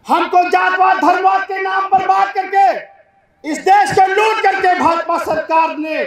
हमको जातवाद धर्मवाद के नाम पर बात करके इस देश को लूट करके भाजपा सरकार ने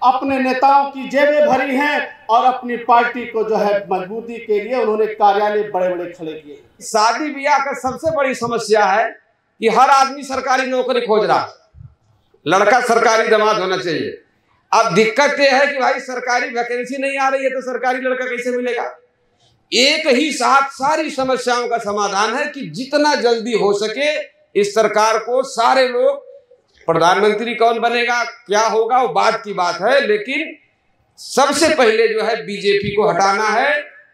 अपने नेताओं की जेबें भरी हैं और अपनी पार्टी को जो है मजबूती के लिए उन्होंने कार्यालय बड़े बड़े खड़े किए। शादी ब्याह का सबसे बड़ी समस्या है कि हर आदमी सरकारी नौकरी खोज रहा, लड़का सरकारी दामाद होना चाहिए। अब दिक्कत यह है कि भाई सरकारी वैकेंसी नहीं आ रही है तो सरकारी लड़का कैसे मिलेगा। एक ही साथ सारी समस्याओं का समाधान है कि जितना जल्दी हो सके इस सरकार को सारे लोग, प्रधानमंत्री कौन बनेगा क्या होगा वो बात की बात है, लेकिन सबसे पहले जो है बीजेपी को हटाना है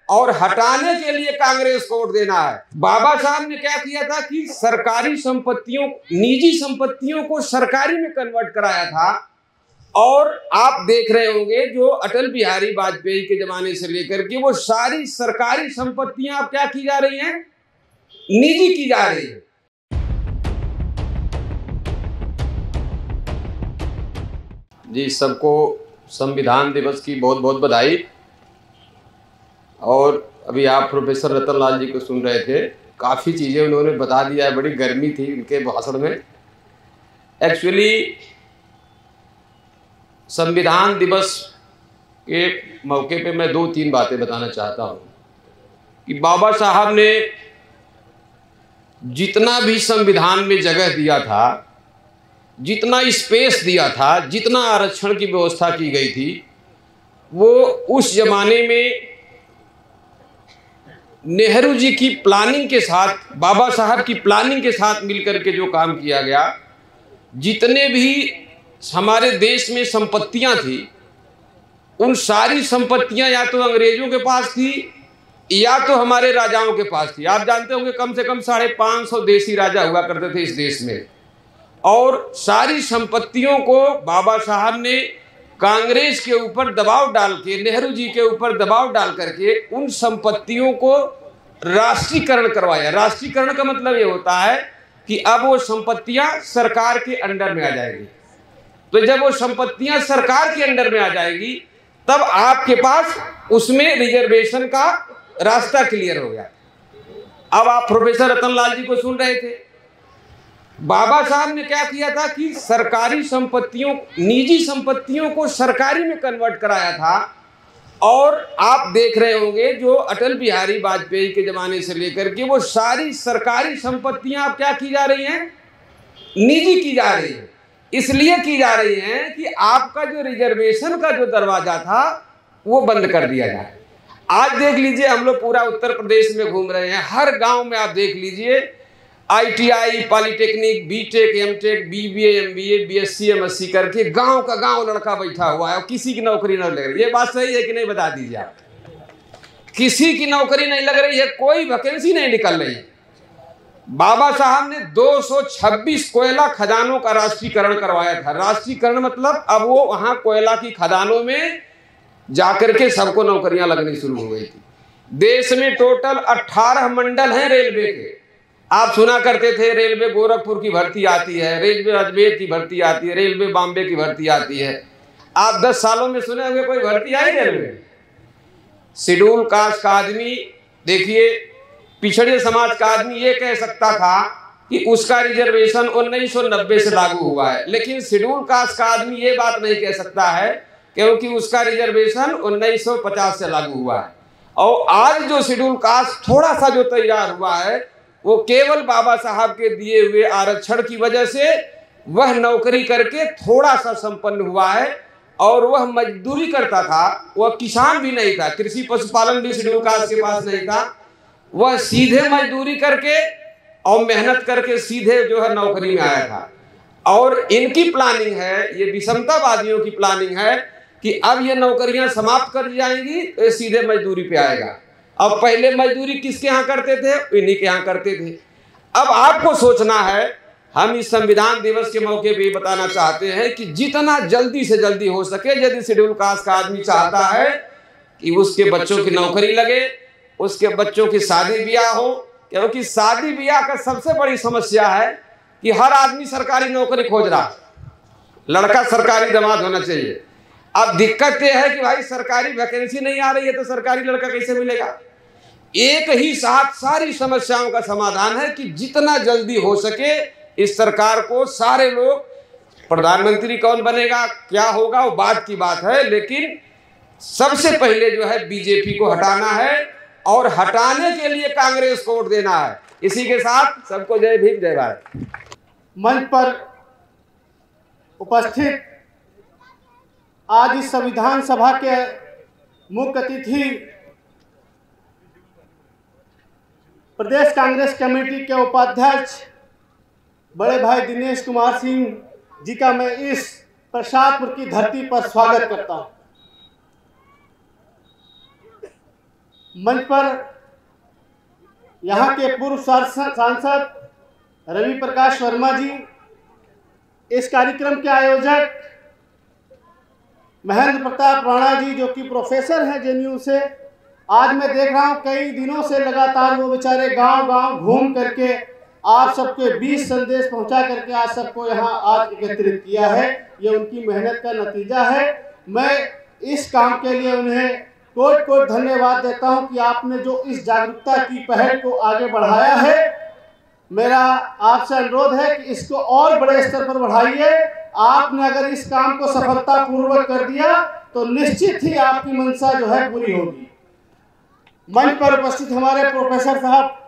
और हटाने के लिए कांग्रेस को वोट देना है। बाबा साहब ने क्या किया था कि सरकारी संपत्तियों, निजी संपत्तियों को सरकारी में कन्वर्ट कराया था। और आप देख रहे होंगे जो अटल बिहारी वाजपेयी के जमाने से लेकर के वो सारी सरकारी संपत्तियां अब क्या की जा रही हैं, निजी की जा रही है। जी, सबको संविधान दिवस की बहुत बहुत बधाई। और अभी आप प्रोफेसर रतन लाल जी को सुन रहे थे, काफ़ी चीज़ें उन्होंने बता दिया है, बड़ी गर्मी थी उनके भाषण में। एक्चुअली संविधान दिवस के मौके पे मैं 2-3 बातें बताना चाहता हूँ कि बाबा साहब ने जितना भी संविधान में जगह दिया था, जितना स्पेस दिया था, जितना आरक्षण की व्यवस्था की गई थी, वो उस जमाने में नेहरू जी की प्लानिंग के साथ, बाबा साहब की प्लानिंग के साथ मिलकर के जो काम किया गया, जितने भी हमारे देश में संपत्तियां थी उन सारी संपत्तियां या तो अंग्रेजों के पास थी या तो हमारे राजाओं के पास थी। आप जानते होंगे कम से कम 550 देसी राजा हुआ करते थे इस देश में। और सारी संपत्तियों को बाबा साहब ने कांग्रेस के ऊपर दबाव डाल के, नेहरू जी के ऊपर दबाव डाल करके उन संपत्तियों को राष्ट्रीयकरण करवाया। राष्ट्रीयकरण का मतलब ये होता है कि अब वो संपत्तियां सरकार के अंडर में आ जाएगी। तो जब वो संपत्तियां सरकार के अंडर में आ जाएगी तब आपके पास उसमें रिजर्वेशन का रास्ता क्लियर हो गया। अब आप प्रोफेसर रतन लाल जी को सुन रहे थे, बाबा साहब ने क्या किया था कि सरकारी संपत्तियों, निजी संपत्तियों को सरकारी में कन्वर्ट कराया था। और आप देख रहे होंगे जो अटल बिहारी वाजपेयी के जमाने से लेकर के वो सारी सरकारी संपत्तियां अब क्या की जा रही हैं, निजी की जा रही हैं। इसलिए की जा रही हैं कि आपका जो रिजर्वेशन का जो दरवाजा था वो बंद कर दिया जाए। आज देख लीजिए, हम लोग पूरा उत्तर प्रदेश में घूम रहे हैं, हर गांव में आप देख लीजिए ITI, polytechnic, B Tech, M Tech, BBA, MBA, BSc, MSc करके गांव का गांव लड़का बैठा हुआ है और किसी की नौकरी नहीं लग रही। ये बात सही है कि नहीं, बता दीजिए आप। किसी की नौकरी नहीं लग रही है, कोई वैकेंसी नहीं निकल रही है। बाबा साहब ने 226 कोयला खदानों का राष्ट्रीयकरण करवाया था। राष्ट्रीयकरण मतलब अब वो वहां कोयला की खदानों में जाकर के सबको नौकरियां लगनी शुरू हो गई थी। देश में टोटल 18 मंडल हैं रेलवे के। आप सुना करते थे रेलवे गोरखपुर की भर्ती आती है, रेलवे अजमेर की भर्ती आती है, रेलवे बॉम्बे की भर्ती आती है। आप 10 सालों में सुने होंगे कोई भर्ती आई रेलवे? शेड्यूल कास्ट का आदमी, देखिए पिछड़े समाज का आदमी ये कह सकता था कि उसका रिजर्वेशन 1990 से लागू हुआ है, लेकिन शेड्यूल कास्ट का आदमी ये बात नहीं कह सकता है क्योंकि उसका रिजर्वेशन 1950 से लागू हुआ है। और आज जो शेड्यूल कास्ट थोड़ा सा जो तैयार हुआ है वो केवल बाबा साहब के दिए हुए आरक्षण की वजह से वह नौकरी करके थोड़ा सा संपन्न हुआ है। और वह मजदूरी करता था, वह किसान भी नहीं था, कृषि पशुपालन भी शेड्यूल कास्ट के पास नहीं था। वह सीधे मजदूरी करके और मेहनत करके सीधे जो है नौकरी में आया था। और इनकी प्लानिंग है, ये विषमतावादियों की प्लानिंग है कि अब ये नौकरियां समाप्त कर दी जाएंगी तो ये सीधे मजदूरी पे आएगा। अब पहले मजदूरी किसके यहाँ करते थे? इन्हीं के यहाँ करते थे। अब आपको सोचना है, हम इस संविधान दिवस के मौके पे बताना चाहते हैं कि जितना जल्दी से जल्दी हो सके, यदि शेड्यूल कास्ट का आदमी चाहता है कि उसके बच्चों की नौकरी लगे, उसके बच्चों की शादी ब्याह हो, क्योंकि शादी ब्याह का सबसे बड़ी समस्या है कि हर आदमी सरकारी नौकरी खोज रहा, लड़का सरकारी दामाद होना चाहिए। अब दिक्कत यह है कि भाई सरकारी वैकेंसी नहीं आ रही है तो सरकारी लड़का कैसे मिलेगा। एक ही साथ सारी समस्याओं का समाधान है कि जितना जल्दी हो सके इस सरकार को सारे लोग, प्रधानमंत्री कौन बनेगा क्या होगा वो बाद की बात है, लेकिन सबसे पहले जो है बीजेपी को हटाना है और हटाने के लिए कांग्रेस को वोट देना है। इसी के साथ सबको जय भीम जय भारत। मंच पर उपस्थित आज इस संविधान सभा के मुख्य अतिथि प्रदेश कांग्रेस कमेटी के उपाध्यक्ष बड़े भाई दिनेश कुमार सिंह जी का मैं इस प्रसादपुर की धरती पर स्वागत करता हूं। मंच पर यहाँ के पूर्व सांसद रवि प्रकाश वर्मा जी, इस कार्यक्रम के आयोजक महेंद्र प्रताप राणा जी जो कि प्रोफेसर हैं जेएनयू से, आज मैं देख रहा हूँ कई दिनों से लगातार वो बेचारे गांव-गांव घूम करके आप सबके बीच संदेश पहुंचा करके आज सबको यहाँ आज एकत्रित किया है। ये उनकी मेहनत का नतीजा है। मैं इस काम के लिए उन्हें कोट कोट धन्यवाद देता हूं कि आपने जो इस जागरूकता की पहल को आगे बढ़ाया है। मेरा आपसे अनुरोध है कि इसको और बड़े स्तर पर बढ़ाइए। आपने अगर इस काम को सफलतापूर्वक कर दिया तो निश्चित ही आपकी मंशा जो है पूरी होगी। मंच पर उपस्थित हमारे प्रोफेसर साहब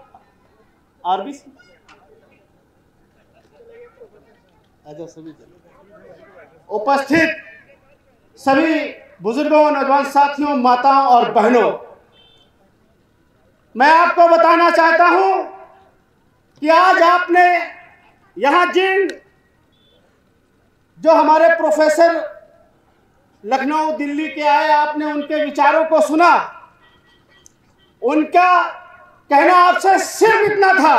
आरबीसी उपस्थित सभी बुजुर्गों, नौजवान साथियों, माताओं और बहनों, मैं आपको बताना चाहता हूं कि आज आपने यहां जो हमारे प्रोफेसर लखनऊ दिल्ली के आए, आपने उनके विचारों को सुना। उनका कहना आपसे सिर्फ इतना था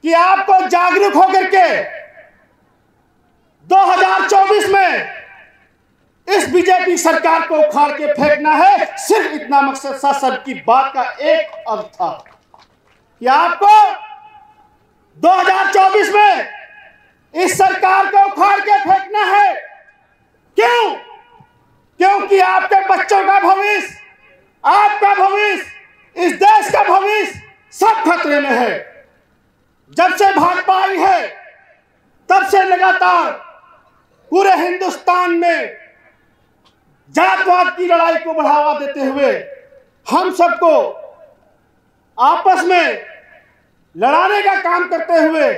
कि आपको जागरूक होकर के 2024 में इस बीजेपी सरकार को उखाड़ के फेंकना है। सिर्फ इतना मकसद था। सबकी बात का एक अर्थ था कि आपको 2024 में इस सरकार को उखाड़ के फेंकना है। क्यों? क्योंकि आपके बच्चों का भविष्य, आपका भविष्य, इस देश का भविष्य सब खतरे में है। जब से भाजपा आई है तब से लगातार पूरे हिंदुस्तान में जातवाद की लड़ाई को बढ़ावा देते हुए हम सबको आपस में लड़ाने का काम करते हुए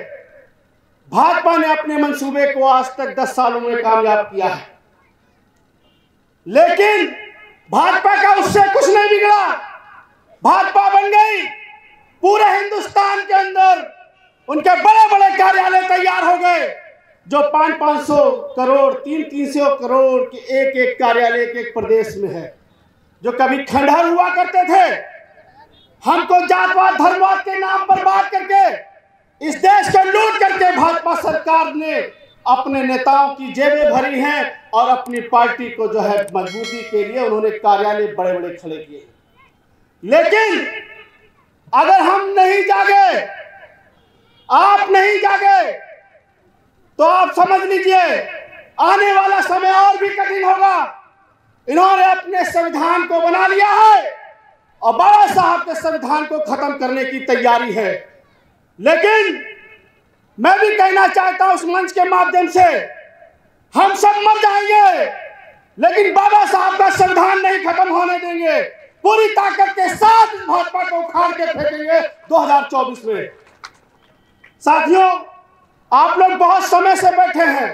भाजपा ने अपने मंसूबे को आज तक 10 सालों में कामयाब किया है। लेकिन भाजपा का उससे कुछ नहीं बिगड़ा। भाजपा बन गई, पूरे हिंदुस्तान के अंदर उनके बड़े बड़े कार्यालय तैयार हो गए जो 500-500 करोड़ 300-300 करोड़ के एक एक कार्यालय के एक प्रदेश में है। जो कभी खंडहर हुआ करते थे, हमको जातवाद धर्मवाद के नाम पर बात करके इस देश को लूट करके भाजपा सरकार ने अपने नेताओं की जेबें भरी हैं और अपनी पार्टी को जो है मजबूती के लिए उन्होंने कार्यालय बड़े बड़े खड़े किए। लेकिन अगर हम नहीं जागे, आप नहीं जागे, तो आप समझ लीजिए आने वाला समय और भी कठिन होगा। इन्होंने अपने संविधान को बना लिया है और बाबा साहब के संविधान को खत्म करने की तैयारी है। लेकिन मैं भी कहना चाहता हूं उस मंच के माध्यम से, हम सब मर जाएंगे लेकिन बाबा साहब का संविधान नहीं खत्म होने देंगे। पूरी ताकत के साथ भाजपा को उखाड़ के फेंकेंगे 2024 में। साथियों, आप लोग बहुत समय से बैठे हैं,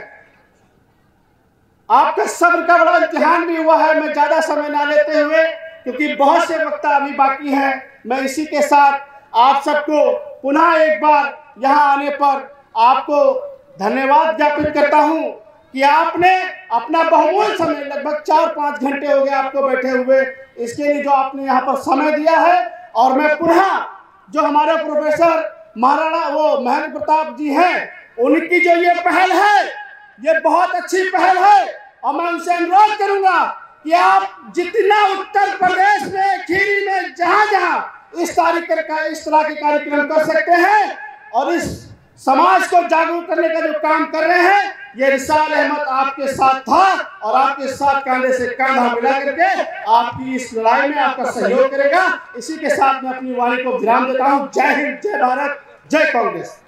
आपके सब्र का बड़ा इम्तिहान भी हुआ है। मैं ज्यादा समय ना लेते हुए, क्योंकि बहुत से वक्त अभी बाकी हैं, मैं इसी के साथ आप सबको पुनः एक बार यहाँ आने पर आपको धन्यवाद ज्ञापित करता हूँ कि आपने अपना बहुमूल्य समय, लगभग 4-5 घंटे हो गए आपको बैठे हुए, इसके लिए जो आपने यहाँ पर समय दिया है। और मैं पुनः जो हमारे प्रोफेसर महाराणा वो महेंद्र प्रताप जी हैं, उनकी जो ये पहल है, ये बहुत अच्छी पहल है। और मैं उनसे अनुरोध करूंगा कि आप जितना उत्तर प्रदेश में, खीरी में, जहां जहां इस तरह के कार्यक्रम कर सकते हैं और इस समाज को जागरूक करने का जो काम कर रहे हैं, ये रिसाल अहमद आपके साथ था और आपके साथ कंधे से कंधा मिला करके आपकी इस लड़ाई में आपका सहयोग करेगा। इसी के साथ मैं अपनी वाणी को विराम देता हूँ। जय हिंद, जय भारत, जय कांग्रेस।